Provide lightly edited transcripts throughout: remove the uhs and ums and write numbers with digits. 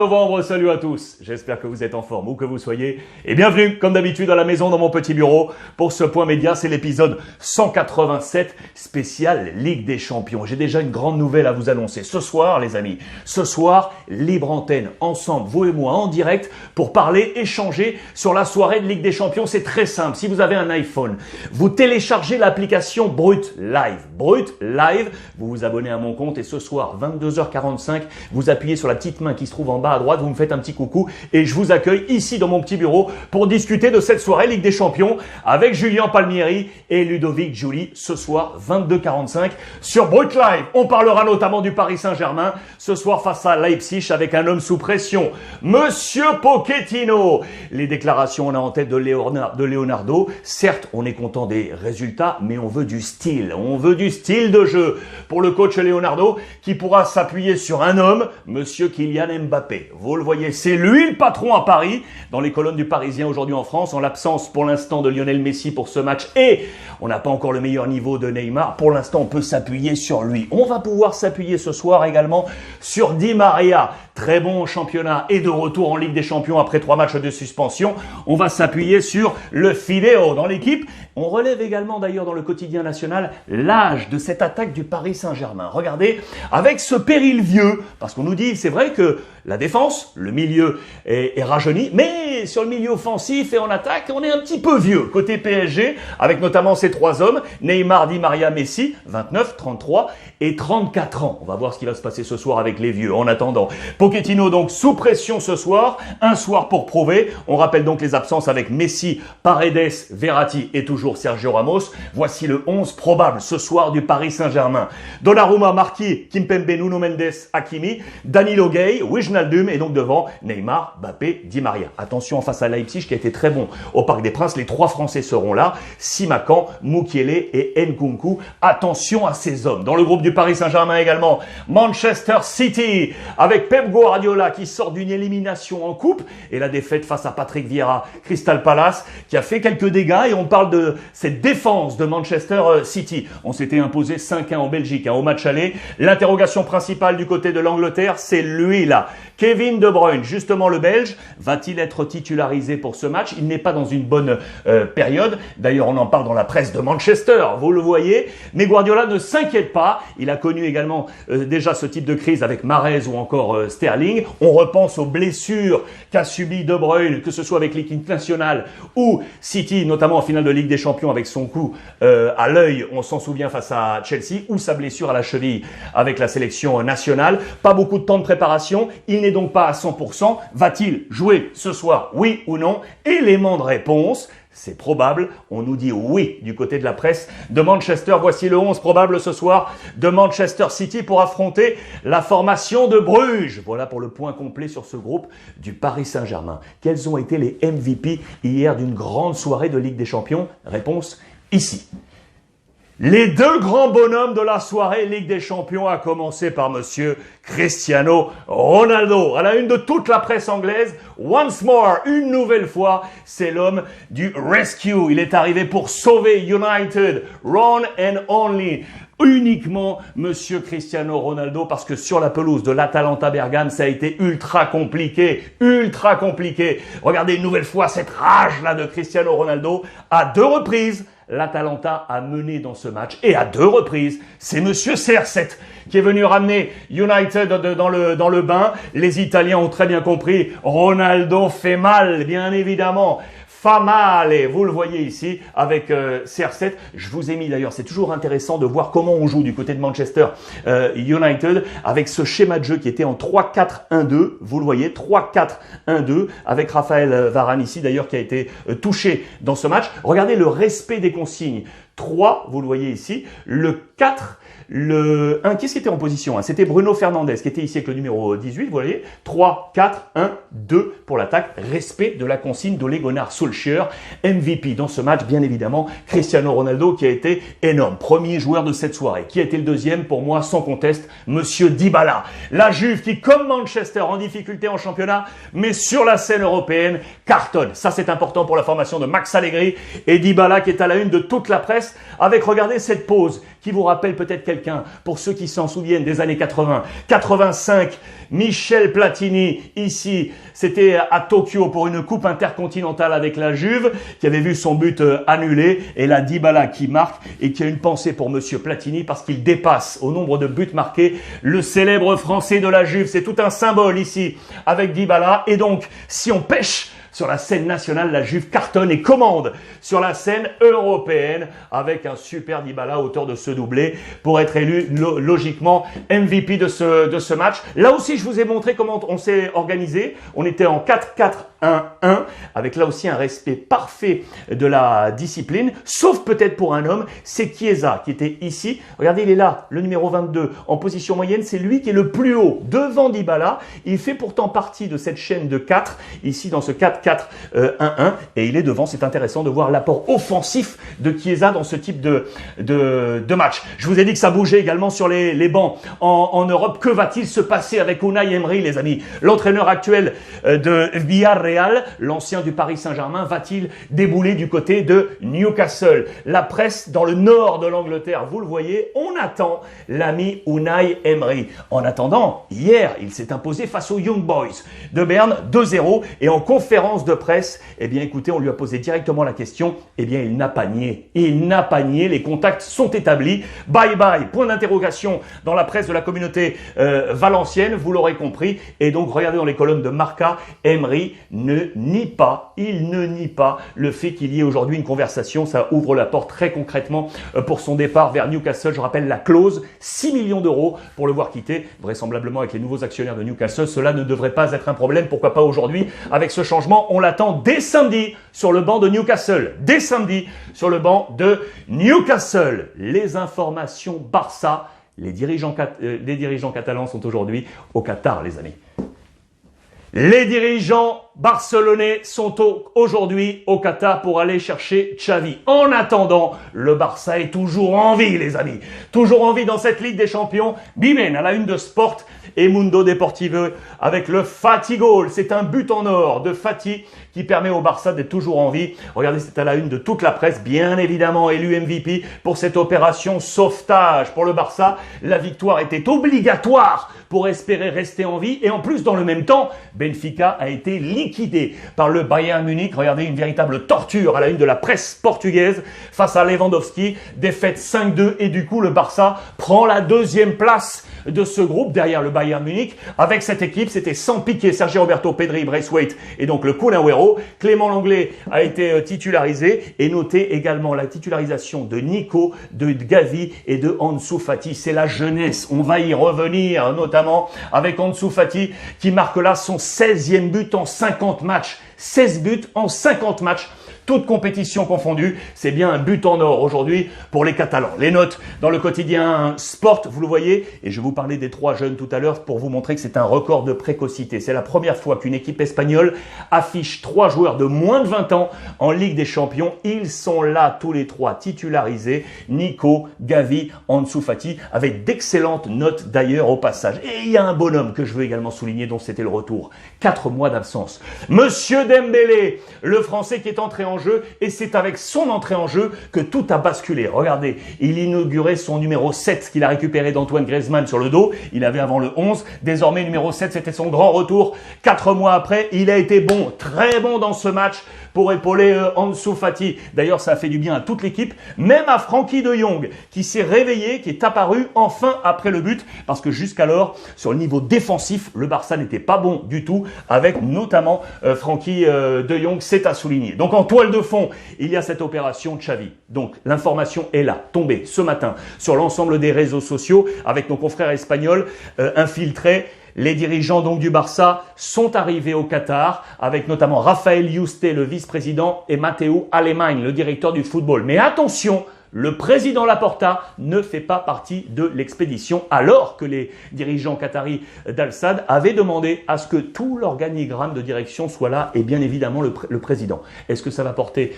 Novembre, salut à tous, j'espère que vous êtes en forme où que vous soyez et bienvenue comme d'habitude à la maison dans mon petit bureau pour ce point média, c'est l'épisode 187 spécial Ligue des Champions. J'ai déjà une grande nouvelle à vous annoncer ce soir les amis, ce soir libre antenne ensemble, vous et moi en direct pour parler, échanger sur la soirée de Ligue des Champions. C'est très simple, si vous avez un iPhone, vous téléchargez l'application Brut Live, vous vous abonnez à mon compte et ce soir 22h45, vous appuyez sur la petite main qui se trouve en bas à droite, vous me faites un petit coucou et je vous accueille ici dans mon petit bureau pour discuter de cette soirée Ligue des Champions avec Julien Palmieri et Ludovic Giuli ce soir 22h45 sur Brut Live. On parlera notamment du Paris Saint-Germain ce soir face à Leipzig avec un homme sous pression, Monsieur Pochettino. Les déclarations, on a en tête de Leonardo. Certes, on est content des résultats, mais on veut du style. On veut du style de jeu pour le coach Leonardo qui pourra s'appuyer sur un homme, Monsieur Kylian Mbappé. Vous le voyez, c'est lui le patron à Paris, dans les colonnes du Parisien aujourd'hui en France, en l'absence pour l'instant de Lionel Messi pour ce match et on n'a pas encore le meilleur niveau de Neymar. Pour l'instant, on peut s'appuyer sur lui. On va pouvoir s'appuyer ce soir également sur Di Maria, très bon au championnat et de retour en Ligue des Champions après 3 matchs de suspension. On va s'appuyer sur le Fideo dans l'équipe. On relève également d'ailleurs dans le quotidien national l'âge de cette attaque du Paris Saint-Germain. Regardez, avec ce péril vieux, parce qu'on nous dit, c'est vrai que la défense, le milieu est rajeuni, mais sur le milieu offensif et en attaque, on est un petit peu vieux. Côté PSG, avec notamment ces 3 hommes, Neymar, Di Maria, Messi, 29, 33 et 34 ans. On va voir ce qui va se passer ce soir avec les vieux. En attendant, Pochettino donc sous pression ce soir, un soir pour prouver. On rappelle donc les absences avec Messi, Paredes, Verratti et toujours Sergio Ramos. Voici le 11 probable ce soir du Paris Saint-Germain. Donnarumma, Marquis, Kimpembe, Nuno Mendes, Hakimi, Danilo Gueye, Wijnaldum et donc devant Neymar, Mbappé, Di Maria. Attention face à Leipzig qui a été très bon au Parc des Princes. Les 3 Français seront là. Simakan, Mukiele et Nkunku. Attention à ces hommes. Dans le groupe du Paris Saint-Germain également, Manchester City avec Pep Guardiola qui sort d'une élimination en coupe et la défaite face à Patrick Vieira, Crystal Palace qui a fait quelques dégâts et on parle de cette défense de Manchester City. On s'était imposé 5-1 en Belgique au match aller. L'interrogation principale du côté de l'Angleterre, c'est lui là. Kevin De Bruyne, justement le Belge, va-t-il être titularisé pour ce match? Il n'est pas dans une bonne période. D'ailleurs, on en parle dans la presse de Manchester, vous le voyez. Mais Guardiola ne s'inquiète pas. Il a connu également déjà ce type de crise avec Mahrez ou encore Sterling. On repense aux blessures qu'a subi De Bruyne, que ce soit avec l'équipe nationale ou City, notamment en finale de Ligue des Champions avec son coup à l'œil, on s'en souvient face à Chelsea, ou sa blessure à la cheville avec la sélection nationale. Pas beaucoup de temps de préparation. Il n'est donc pas à 100%. Va-t-il jouer ce soir, oui ou non? Élément de réponse. C'est probable, on nous dit oui du côté de la presse de Manchester. Voici le 11 probable ce soir de Manchester City pour affronter la formation de Bruges. Voilà pour le point complet sur ce groupe du Paris Saint-Germain. Quels ont été les MVP hier d'une grande soirée de Ligue des Champions? Réponse ici. Les 2 grands bonhommes de la soirée Ligue des Champions, à commencer par Monsieur Cristiano Ronaldo. À la une de toute la presse anglaise, once more, une nouvelle fois, c'est l'homme du rescue. Il est arrivé pour sauver United, one and only. Uniquement Monsieur Cristiano Ronaldo, parce que sur la pelouse de l'Atalanta Bergame, ça a été ultra compliqué. Regardez une nouvelle fois cette rage-là de Cristiano Ronaldo. À 2 reprises, l'Atalanta a mené dans ce match et à 2 reprises, c'est Monsieur CR7 qui est venu ramener United dans le bain. Les Italiens ont très bien compris. Ronaldo fait mal, bien évidemment. Famale, vous le voyez ici avec CR7. Je vous ai mis d'ailleurs, c'est toujours intéressant de voir comment on joue du côté de Manchester United avec ce schéma de jeu qui était en 3-4-1-2. Vous le voyez, 3-4-1-2 avec Raphaël Varane ici d'ailleurs qui a été touché dans ce match. Regardez le respect des consignes. 3, vous le voyez ici, le 4, le 1, qu'est-ce qui était en position 1? C'était Bruno Fernandes qui était ici avec le numéro 18, vous voyez, 3, 4, 1, 2 pour l'attaque, respect de la consigne d'Ole Gunnar Solskjaer, MVP dans ce match, bien évidemment, Cristiano Ronaldo qui a été énorme, premier joueur de cette soirée, qui a été le deuxième pour moi sans conteste, Monsieur Dybala, la Juve qui comme Manchester en difficulté en championnat, mais sur la scène européenne, cartonne, ça c'est important pour la formation de Max Allegri et Dybala qui est à la une de toute la presse avec, regardez cette pause qui vous rappelle peut-être quelqu'un, pour ceux qui s'en souviennent des années 80, 85, Michel Platini, ici, c'était à Tokyo pour une coupe intercontinentale avec la Juve, qui avait vu son but annulé, et là Dybala qui marque et qui a une pensée pour Monsieur Platini parce qu'il dépasse au nombre de buts marqués le célèbre français de la Juve. C'est tout un symbole ici avec Dybala, et donc si on pêche sur la scène nationale, la Juve cartonne et commande sur la scène européenne avec un super Dybala, auteur de ce doublé, pour être élu logiquement MVP de ce match. Là aussi, je vous ai montré comment on s'est organisé. On était en 4-4-1-1 avec là aussi un respect parfait de la discipline, sauf peut-être pour un homme, c'est Chiesa qui était ici. Regardez, il est là, le numéro 22 en position moyenne. C'est lui qui est le plus haut devant Dybala. Il fait pourtant partie de cette chaîne de 4 ici dans ce 4-4-1-1 et il est devant. C'est intéressant de voir l'apport offensif de Chiesa dans ce type de match. Je vous ai dit que ça bougeait également sur les bancs en Europe. Que va-t-il se passer avec Unai Emery, les amis? L'entraîneur actuel de Villarreal, l'ancien du Paris Saint-Germain, va-t-il débouler du côté de Newcastle? La presse dans le nord de l'Angleterre, vous le voyez, on attend l'ami Unai Emery. En attendant, hier, il s'est imposé face aux Young Boys de Berne 2-0 et en conférence de presse, eh bien écoutez, on lui a posé directement la question, eh bien il n'a pas nié. Il n'a pas nié, les contacts sont établis. Bye bye, point d'interrogation dans la presse de la communauté valencienne, vous l'aurez compris. Et donc regardez dans les colonnes de Marca, Emery ne nie pas, il ne nie pas le fait qu'il y ait aujourd'hui une conversation. Ça ouvre la porte très concrètement pour son départ vers Newcastle. Je rappelle la clause, 6 millions d'euros pour le voir quitter, vraisemblablement avec les nouveaux actionnaires de Newcastle. Cela ne devrait pas être un problème, pourquoi pas aujourd'hui avec ce changement. On l'attend dès samedi sur le banc de Newcastle. Dès samedi sur le banc de Newcastle. Les informations Barça, les dirigeants catalans sont aujourd'hui au Qatar, les amis. Les dirigeants barcelonais sont aujourd'hui au Qatar pour aller chercher Xavi. En attendant, le Barça est toujours en vie, les amis. Toujours en vie dans cette Ligue des Champions. Bimen à la une de Sport et Mundo Deportivo avec le Fati Goal. C'est un but en or de Fati qui permet au Barça d'être toujours en vie. Regardez, c'est à la une de toute la presse. Bien évidemment, élu MVP pour cette opération sauvetage pour le Barça. La victoire était obligatoire pour espérer rester en vie. Et en plus, dans le même temps, Benfica a été liquidé par le Bayern Munich. Regardez, une véritable torture à la une de la presse portugaise face à Lewandowski. Défaite 5-2 et du coup, le Barça prend la deuxième place de ce groupe derrière le Bayern Munich. Avec cette équipe, c'était sans Piqué, Sergio Roberto, Pedri, Braithwaite et donc le Kun Agüero. Clément Lenglet a été titularisé et notez également la titularisation de Nico, de Gavi et de Ansu Fati. C'est la jeunesse. On va y revenir, notamment avec Ansu Fati qui marque là son 16e but en 50 matchs. 16 buts en 50 matchs. Toute compétition confondue, c'est bien un but en or aujourd'hui pour les Catalans. Les notes dans le quotidien Sport, vous le voyez, et je vous parlais des 3 jeunes tout à l'heure pour vous montrer que c'est un record de précocité. C'est la première fois qu'une équipe espagnole affiche 3 joueurs de moins de 20 ans en Ligue des Champions. Ils sont là tous les 3 titularisés, Nico, Gavi, Ansu Fati, avec d'excellentes notes d'ailleurs au passage. Et il y a un bonhomme que je veux également souligner dont c'était le retour. 4 mois d'absence. Monsieur Dembélé, le Français qui est entré en jeu, et c'est avec son entrée en jeu que tout a basculé. Regardez, il inaugurait son numéro 7 qu'il a récupéré d'Antoine Griezmann sur le dos. Il avait avant le 11. Désormais, numéro 7, c'était son grand retour. 4 mois après, il a été bon, très bon dans ce match pour épauler Ansu Fati. D'ailleurs, ça a fait du bien à toute l'équipe, même à Frenkie de Jong, qui s'est réveillé, qui est apparu enfin après le but, parce que jusqu'alors, sur le niveau défensif, le Barça n'était pas bon du tout, avec notamment Frenkie de Jong, c'est à souligner. Donc en toile de fond, il y a cette opération Xavi. Donc l'information est là, tombée ce matin sur l'ensemble des réseaux sociaux, avec nos confrères espagnols infiltrés. Les dirigeants donc du Barça sont arrivés au Qatar avec notamment Rafael Yuste, le vice-président, et Mateu Alemany, le directeur du football. Mais attention, le président Laporta ne fait pas partie de l'expédition, alors que les dirigeants qataris d'Al-Sadd avaient demandé à ce que tout l'organigramme de direction soit là, et bien évidemment le président. Est-ce que ça va porter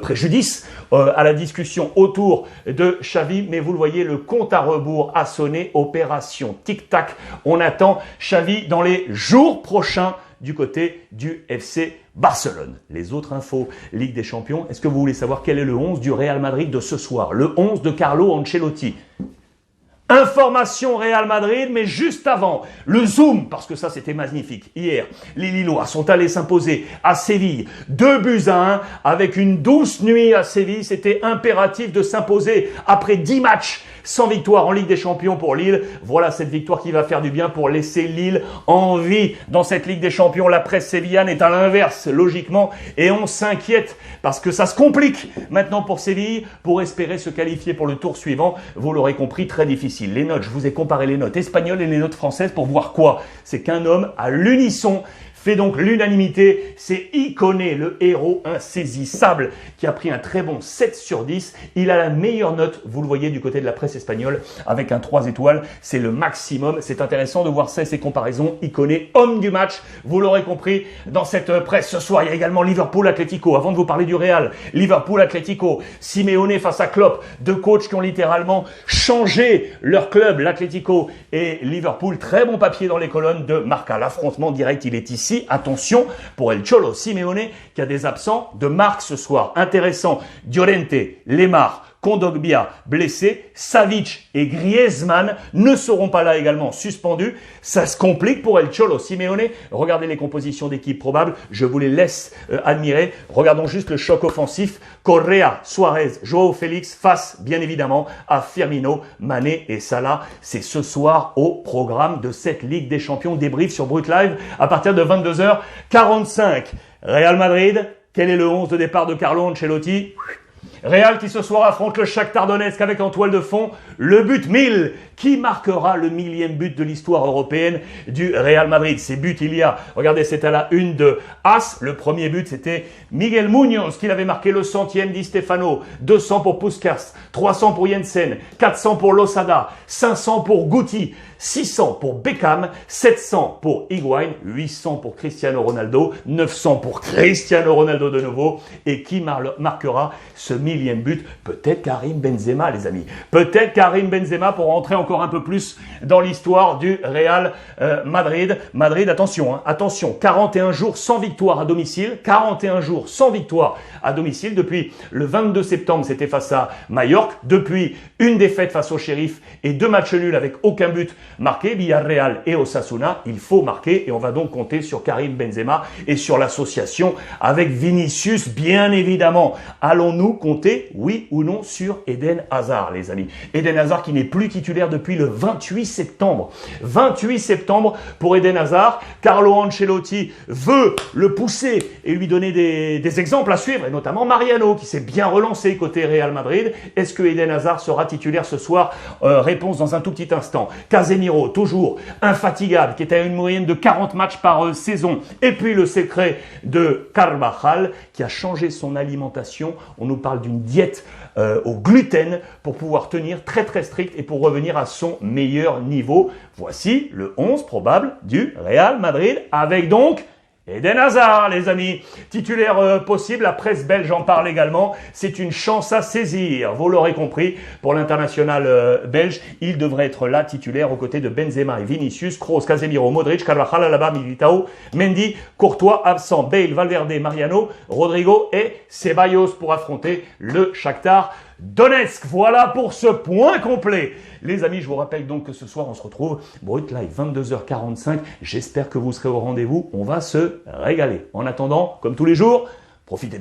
préjudice à la discussion autour de Xavi? Mais vous le voyez, le compte à rebours a sonné, opération tic-tac. On attend Xavi dans les jours prochains du côté du FC Barcelone. Les autres infos, Ligue des Champions. Est-ce que vous voulez savoir quel est le 11 du Real Madrid de ce soir? Le 11 de Carlo Ancelotti. Information Real Madrid, mais juste avant, le zoom, parce que ça c'était magnifique. Hier, les Lillois sont allés s'imposer à Séville, 2-1, avec une douce nuit à Séville. C'était impératif de s'imposer après 10 matchs sans victoire en Ligue des Champions pour Lille. Voilà cette victoire qui va faire du bien pour laisser Lille en vie dans cette Ligue des Champions. La presse sévillane est à l'inverse, logiquement, et on s'inquiète parce que ça se complique maintenant pour Séville pour espérer se qualifier pour le tour suivant. Vous l'aurez compris, très difficile. Les notes, je vous ai comparé les notes espagnoles et les notes françaises pour voir quoi? C'est qu'un homme à l'unisson fait donc l'unanimité, c'est Iconé, le héros insaisissable, qui a pris un très bon 7 sur 10. Il a la meilleure note, vous le voyez du côté de la presse espagnole, avec un 3 étoiles. C'est le maximum. C'est intéressant de voir ça et ces comparaisons. Iconé, homme du match, vous l'aurez compris, dans cette presse ce soir. Il y a également Liverpool-Atlético. Avant de vous parler du Real, Liverpool-Atlético, Simeone face à Klopp, deux coachs qui ont littéralement changé leur club, l'Atlético et Liverpool. Très bon papier dans les colonnes de Marca. L'affrontement direct, il est ici. Attention pour El Cholo Simeone qui a des absents de marque ce soir. Intéressant, Llorente, Lemar, Kondogbia blessé, Savic et Griezmann ne seront pas là également, suspendus. Ça se complique pour El Cholo Simeone. Regardez les compositions d'équipe probables, je vous les laisse admirer. Regardons juste le choc offensif. Correa, Suarez, Joao Félix face bien évidemment à Firmino, Mané et Salah. C'est ce soir au programme de cette Ligue des Champions. Débrief sur Brut Live à partir de 22h45. Real Madrid, quel est le 11 de départ de Carlo Ancelotti? Real qui ce soir affronte le Shakhtar Donetsk avec en toile de fond le but 1000 qui marquera le 1000e but de l'histoire européenne du Real Madrid. Ces buts, il y a, regardez, c'est à la une de As. Le premier but, c'était Miguel Muñoz qui l'avait marqué, le 100e Di Stefano, 200 pour Puskás, 300 pour Jensen, 400 pour Losada, 500 pour Guti, 600 pour Beckham, 700 pour Higuaín, 800 pour Cristiano Ronaldo, 900 pour Cristiano Ronaldo de nouveau. Et qui marquera ce 1000e but? Peut-être Karim Benzema, les amis. Peut-être Karim Benzema pour rentrer encore un peu plus dans l'histoire du Real Madrid. Madrid, attention, attention, 41 jours sans victoire à domicile. 41 jours sans victoire à domicile. Depuis le 22 septembre, c'était face à Majorque. Depuis, une défaite face au Sheriff et 2 matchs nuls avec aucun but marqué. Villarreal et Osasuna, il faut marquer et on va donc compter sur Karim Benzema et sur l'association avec Vinicius, bien évidemment. Allons-nous compter, oui ou non, sur Eden Hazard, les amis? Eden Hazard qui n'est plus titulaire depuis le 28 septembre. 28 septembre pour Eden Hazard. Carlo Ancelotti veut le pousser et lui donner des exemples à suivre, et notamment Mariano qui s'est bien relancé côté Real Madrid. Est-ce que Eden Hazard sera titulaire ce soir? Réponse dans un tout petit instant. Casemiro, toujours infatigable, qui est à une moyenne de 40 matchs par saison. Et puis le secret de Carvajal, qui a changé son alimentation. On nous parle d'une diète au gluten pour pouvoir tenir très très strict et pour revenir à son meilleur niveau. Voici le 11 probable du Real Madrid avec donc Eden Hazard, les amis. Titulaire possible, la presse belge en parle également. C'est une chance à saisir, vous l'aurez compris, pour l'international belge. Il devrait être là, titulaire, aux côtés de Benzema et Vinicius, Kroos, Casemiro, Modric, Carvajal, Alaba, Militao, Mendy, Courtois, absent, Bale, Valverde, Mariano, Rodrigo et Ceballos pour affronter le Shakhtar Donetsk. Voilà pour ce point complet. Les amis, je vous rappelle donc que ce soir, on se retrouve Brut Live, 22h45. J'espère que vous serez au rendez-vous. On va se régaler. En attendant, comme tous les jours, profitez.